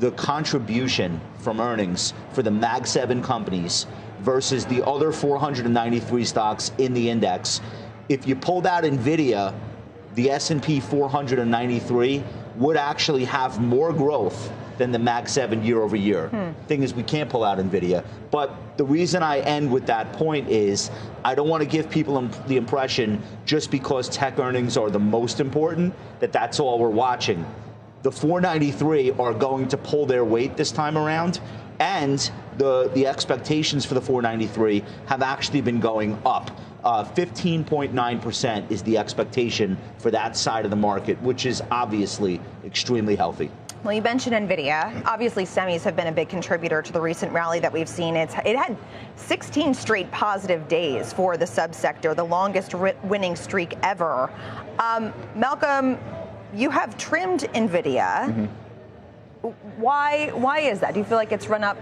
the contribution from earnings for the Mag 7 companies versus the other 493 stocks in the index, if you pulled out NVIDIA, the S&P 493 would actually have more growth than the Mag 7 year over year. Thing is, we can't pull out NVIDIA. But the reason I end with that point is I don't want to give people the impression just because tech earnings are the most important that that's all we're watching. The 493 are going to pull their weight this time around, and the expectations for the 493 have actually been going up. 15.9% is the expectation for that side of the market, which is obviously extremely healthy. Well, you mentioned NVIDIA. Obviously, semis have been a big contributor to the recent rally that we've seen. It had 16 straight positive days for the subsector, the longest winning streak ever. Malcolm, you have trimmed NVIDIA. Why is that? Do you feel like it's run up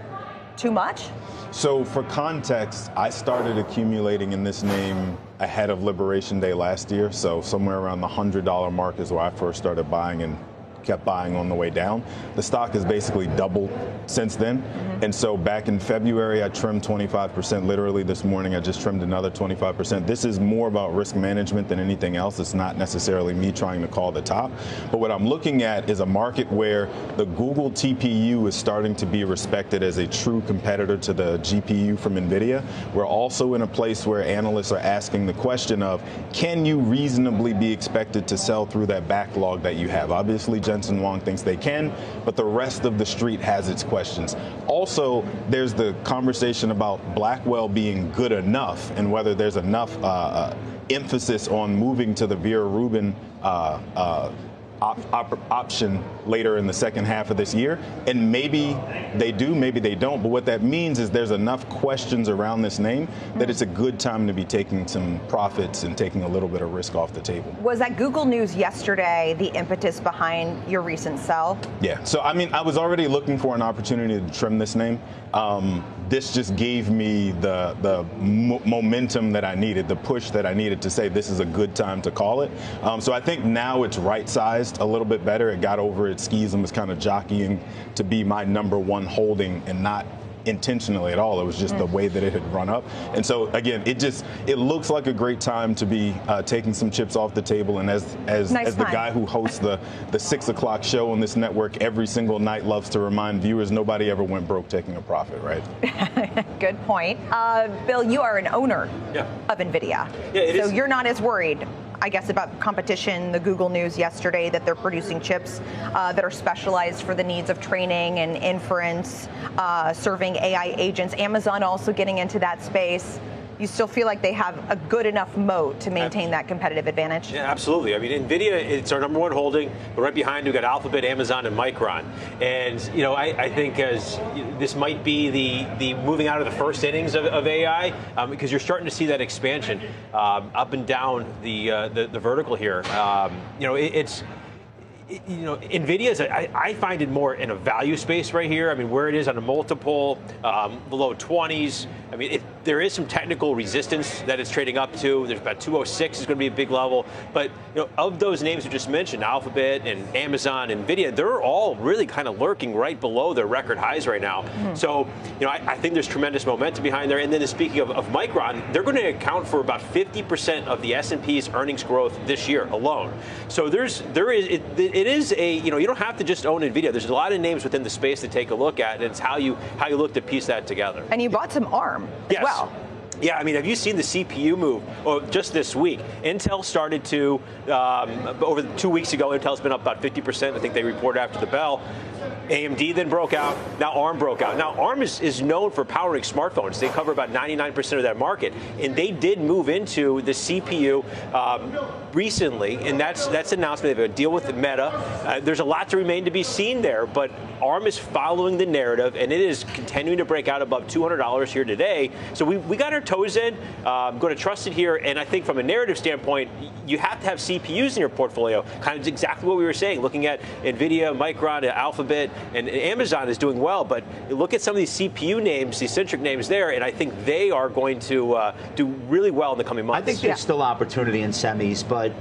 too much? So for context, I started accumulating in this name ahead of Liberation Day last year. So somewhere around the $100 mark is where I first started buying and kept buying on the way down. The stock has basically doubled since then. And so back in February, I trimmed 25%. Literally this morning, I just trimmed another 25%. This is more about risk management than anything else. It's not necessarily me trying to call the top. But what I'm looking at is a market where the Google TPU is starting to be respected as a true competitor to the GPU from NVIDIA. We're also in a place where analysts are asking the question of, can you reasonably be expected to sell through that backlog that you have? Obviously, Jensen Huang thinks they can, but the rest of the street has its questions. Also, there's the conversation about Blackwell being good enough and whether there's enough emphasis on moving to the Vera Rubin option later in the second half of this year. And maybe they do, maybe they don't. But what that means is there's enough questions around this name that it's a good time to be taking some profits and taking a little bit of risk off the table. Was that Google news yesterday the impetus behind your recent sell? Yeah. So, I mean, I was already looking for an opportunity to trim this name. This just gave me the momentum that I needed, the push that I needed to say this is a good time to call it. So I think now it's right-sized a little bit better. It got over its skis and was kind of jockeying to be my number one holding and not intentionally at all. It was just the way that it had run up. And so again, it looks like a great time to be taking some chips off the table. And as the guy who hosts the 6 o'clock show on this network every single night loves to remind viewers, nobody ever went broke taking a profit, right? Good point. Bill, you are an owner of NVIDIA. Yeah, so you're not as worried, I guess, about competition. The Google news yesterday that they're producing chips that are specialized for the needs of training and inference, serving AI agents. Amazon also getting into that space. You still feel like they have a good enough moat to maintain that competitive advantage? Yeah, absolutely. I mean, NVIDIA, it's our number one holding, but right behind we've got Alphabet, Amazon, and Micron. And, you know, I think this might be the moving out of the first innings of AI, because you're starting to see that expansion up and down the vertical here. NVIDIA I find it more in a value space right here. I mean, where it is on a multiple, the low 20s. I mean, there is some technical resistance that it's trading up to. There's about 206 is going to be a big level. But of those names you just mentioned, Alphabet and Amazon, and NVIDIA, they're all really kind of lurking right below their record highs right now. So, I think there's tremendous momentum behind there. And then speaking of Micron, they're going to account for about 50% of the S&P's earnings growth this year alone. So it is you don't have to just own NVIDIA. There's a lot of names within the space to take a look at, and it's how you look to piece that together. And you bought some ARM as well. Yeah, I mean, have you seen the CPU move? Oh, just this week, Intel started to, over 2 weeks ago, Intel's been up about 50%. I think they reported after the bell. AMD then broke out. Now ARM broke out. Now ARM is known for powering smartphones. They cover about 99% of that market, and they did move into the CPU recently, and that's an announcement. They have a deal with Meta. There's a lot to remain to be seen there, but ARM is following the narrative, and it is continuing to break out above $200 here today. So we got our toes in. I'm going to trust it here, and I think from a narrative standpoint, you have to have CPUs in your portfolio. Kind of exactly what we were saying, looking at NVIDIA, Micron, Alphabet, and Amazon is doing well, but look at some of these CPU names, these centric names there, and I think they are going to do really well in the coming months. I think there's still opportunity in semis, but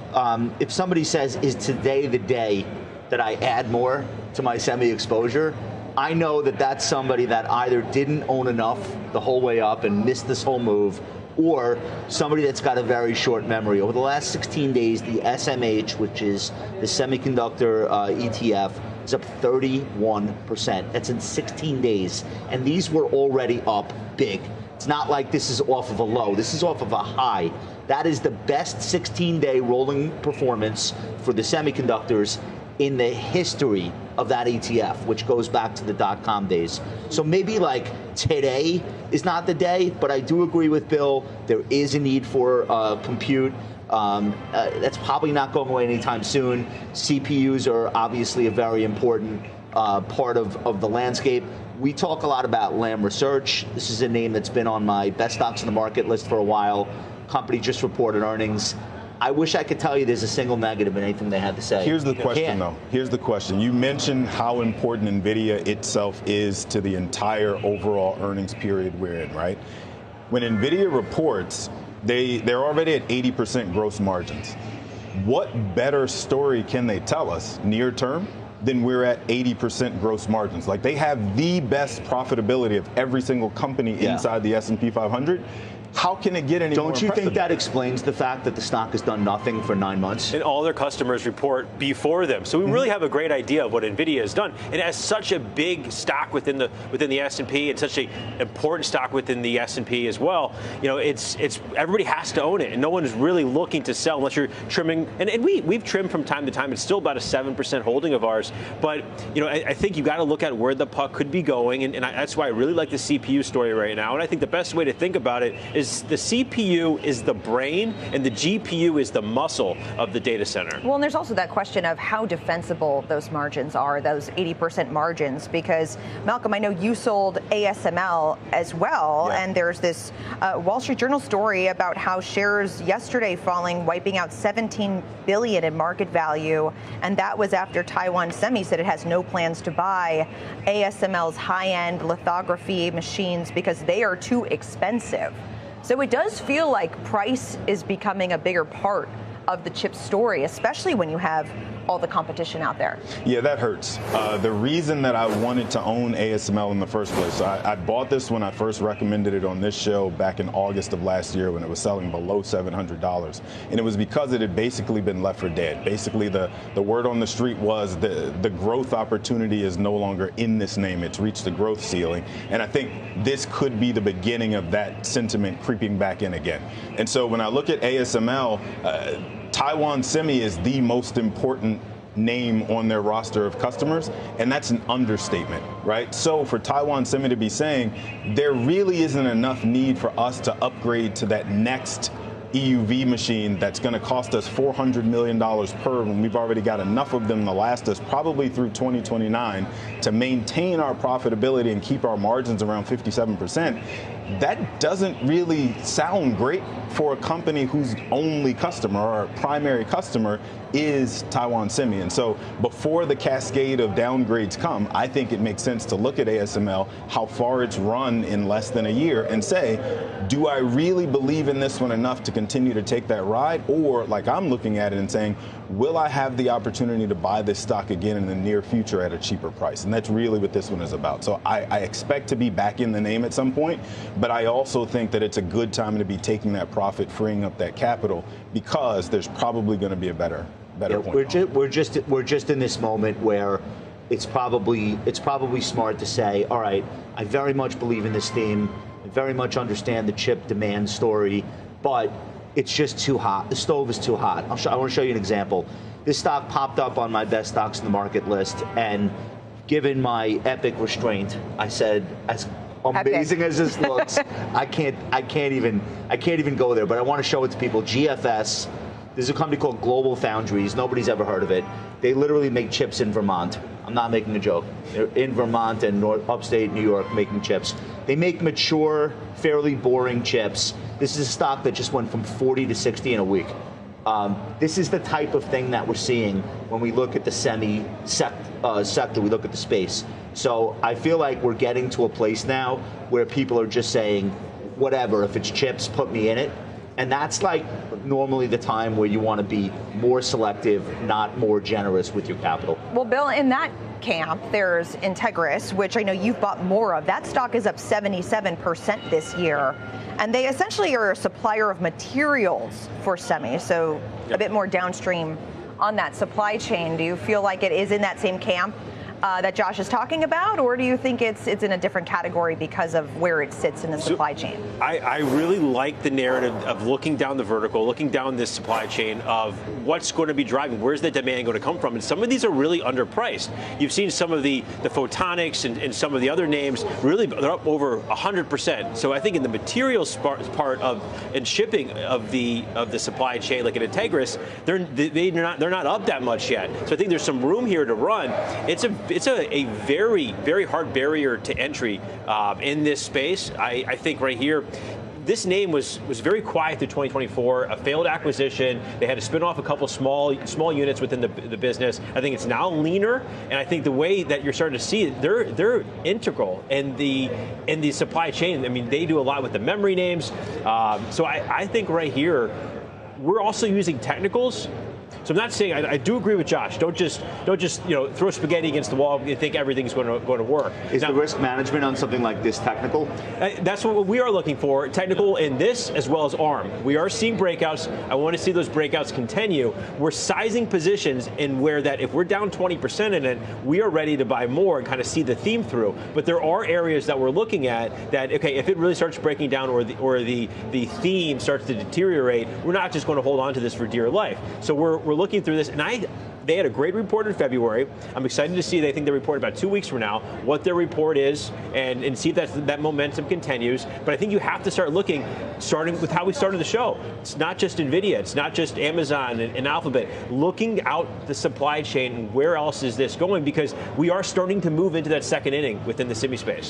if somebody says, is today the day that I add more to my semi exposure, I know that that's somebody that either didn't own enough the whole way up and missed this whole move, or somebody that's got a very short memory. Over the last 16 days, the SMH, which is the semiconductor ETF, is up 31%. That's in 16 days. And these were already up big. It's not like this is off of a low. This is off of a high. That is the best 16-day rolling performance for the semiconductors in the history of that ETF, which goes back to the .com days. So maybe like today is not the day, but I do agree with Bill. There is a need for compute. That's probably not going away anytime soon. CPUs are obviously a very important part of the landscape. We talk a lot about Lam Research. This is a name that's been on my best stocks in the market list for a while. Company just reported earnings. I wish I could tell you there's a single negative in anything they had to say. Here's the question, though. Here's the question. You mentioned how important NVIDIA itself is to the entire overall earnings period we're in, right? When NVIDIA reports, they're already at 80% gross margins. What better story can they tell us near term than we're at 80% gross margins? Like, they have the best profitability of every single company inside the S&P 500. How can it get any more Don't you impressive? think that explains the fact that the stock has done nothing for 9 months? And all their customers report before them. So we really have a great idea of what NVIDIA has done. It has such a big stock within the S&P and such an important stock within the S&P as well. You know, it's everybody has to own it, and no one's really looking to sell unless you're trimming. And we've trimmed from time to time. It's still about a 7% holding of ours. But, you know, I think you got to look at where the puck could be going, and that's why I really like the CPU story right now. And I think the best way to think about it is the CPU is the brain and the GPU is the muscle of the data center. Well, and there's also that question of how defensible those margins are, those 80% margins, because Malcolm, I know you sold ASML as well, and there's this Wall Street Journal story about how shares yesterday falling, wiping out $17 billion in market value, and that was after Taiwan Semi said it has no plans to buy ASML's high-end lithography machines because they are too expensive. So it does feel like price is becoming a bigger part of the chip story, especially when you have all the competition out there. Yeah, that hurts. The reason that I wanted to own ASML in the first place, I bought this when I first recommended it on this show back in August of last year when it was selling below $700. And it was because it had basically been left for dead. Basically, the word on the street was the growth opportunity is no longer in this name. It's reached the growth ceiling. And I think this could be the beginning of that sentiment creeping back in again. And so when I look at ASML, Taiwan Semi is the most important name on their roster of customers, and that's an understatement, right? So for Taiwan Semi to be saying there really isn't enough need for us to upgrade to that next EUV machine that's going to cost us $400 million per when we've already got enough of them to last us probably through 2029 to maintain our profitability and keep our margins around 57%. That doesn't really sound great for a company whose only customer or primary customer is Taiwan Semi. And so before the cascade of downgrades come, I think it makes sense to look at ASML, how far it's run in less than a year, and say, do I really believe in this one enough to continue to take that ride? Or, like I'm looking at it and saying, will I have the opportunity to buy this stock again in the near future at a cheaper price? And that's really what this one is about. So I expect to be back in the name at some point, but I also think that it's a good time to be taking that profit, freeing up that capital, because there's probably going to be a better point. We're just in this moment where it's probably smart to say, all right, I very much believe in this theme. I very much understand the chip demand story, but it's just too hot. The stove is too hot. I want to show you an example. This stock popped up on my best stocks in the market list, and given my epic restraint, I said, as amazing as this looks, I can't even go there. But I want to show it to people. GFS. There's a company called Global Foundries. Nobody's ever heard of it. They literally make chips in Vermont. I'm not making a joke. They're in Vermont and upstate New York making chips. They make mature, fairly boring chips. This is a stock that just went from 40 to 60 in a week. This is the type of thing that we're seeing when we look at the semi sector, we look at the space. So I feel like we're getting to a place now where people are just saying, whatever, if it's chips, put me in it. And that's like normally the time where you want to be more selective, not more generous with your capital. Well, Bill, in that camp, there's Integris, which I know you've bought more of. That stock is up 77% this year. And they essentially are a supplier of materials for semis, so a bit more downstream on that supply chain. Do you feel like it is in that same camp that Josh is talking about, or do you think it's in a different category because of where it sits in the supply chain? I really like the narrative of looking down the vertical, looking down this supply chain of what's going to be driving, where's the demand going to come from, and some of these are really underpriced. You've seen some of the photonics and some of the other names, really they're up over 100%. So I think in the materials part of and shipping of the supply chain, like an Integris, they're not up that much yet. So I think there's some room here to run. It's a very, very hard barrier to entry in this space. I think right here, this name was very quiet through 2024, a failed acquisition. They had to spin off a couple small units within the business. I think it's now leaner, and I think the way that you're starting to see it, they're integral in the supply chain. I mean, they do a lot with the memory names. So I think right here, we're also using technicals. So I'm not saying I do agree with Josh. Don't just throw spaghetti against the wall and think everything's going to work. Is the risk management on something like this technical? That's what we are looking for. Technical in this as well as ARM. We are seeing breakouts. I want to see those breakouts continue. We're sizing positions in where that if we're down 20% in it, we are ready to buy more and kind of see the theme through. But there are areas that we're looking at that if it really starts breaking down or the theme starts to deteriorate, we're not just going to hold on to this for dear life. So we're looking through this, and they had a great report in February. I'm excited to see. They think they report about 2 weeks from now what their report is, and see if that momentum continues. But I think you have to start looking, starting with how we started the show. It's not just NVIDIA. It's not just Amazon and Alphabet. Looking out the supply chain and where else is this going, because we are starting to move into that second inning within the semi space.